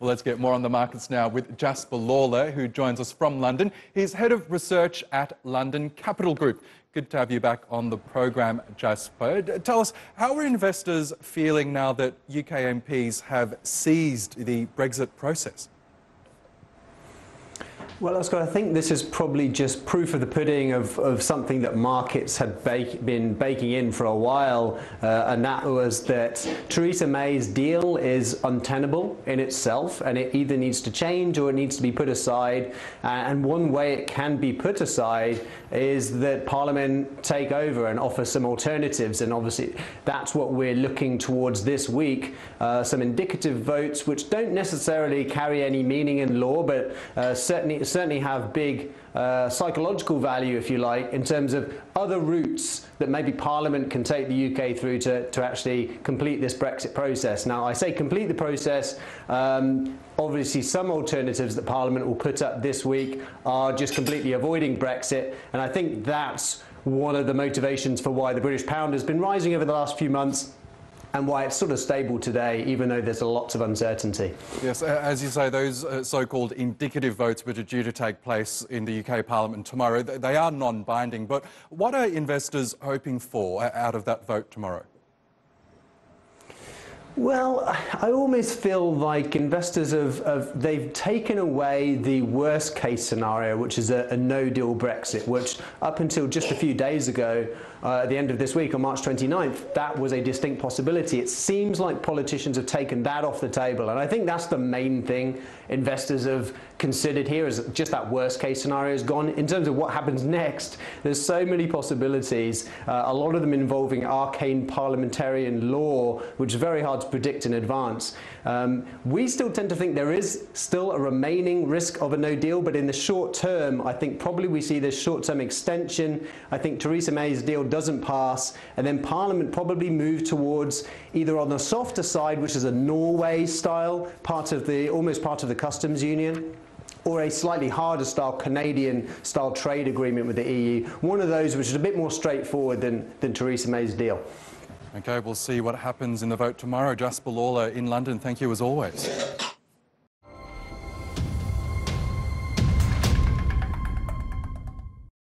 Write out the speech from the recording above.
Well, let's get more on the markets now with Jasper Lawler, who joins us from London. He's Head of Research at London Capital Group. Good to have you back on the program, Jasper. Tell us, how are investors feeling now that UK MPs have seized the Brexit process? Well, Oscar, I think this is probably just proof of the pudding of something that markets had been baking in for a while, and that was that Theresa May's deal is untenable in itself, and it either needs to change or it needs to be put aside. And one way it can be put aside is that Parliament take over and offer some alternatives, and obviously that's what we're looking towards this week. Some indicative votes which don't necessarily carry any meaning in law, but certainly have big psychological value, if you like, in terms of other routes that maybe Parliament can take the UK through to actually complete this Brexit process. Now, I say complete the process. Obviously, some alternatives that Parliament will put up this week are just completely avoiding Brexit, and I think that's one of the motivations for why the British pound has been rising over the last few months, and why it's sort of stable today, even though there's lots of uncertainty. Yes, as you say, those so-called indicative votes which are due to take place in the UK Parliament tomorrow, they are non-binding. But what are investors hoping for out of that vote tomorrow? Well, I almost feel like investors they've taken away the worst case scenario, which is a no-deal Brexit, which up until just a few days ago, at the end of this week on March 29th, that was a distinct possibility. It seems like politicians have taken that off the table, and I think that's the main thing investors have considered here, is just that worst case scenario is gone. In terms of what happens next, there's so many possibilities, a lot of them involving arcane parliamentarian law, which is very hard to predict in advance. We still tend to think there is still a remaining risk of a no deal, but in the short term, I think probably we see this short-term extension. I think Theresa May's deal doesn't pass, and then Parliament probably move towards either on the softer side, which is a Norway style, almost part of the customs union, or a slightly harder style Canadian style trade agreement with the EU. One of those which is a bit more straightforward than Theresa May's deal. Okay, we'll see what happens in the vote tomorrow. Jasper Lawler in London, thank you as always.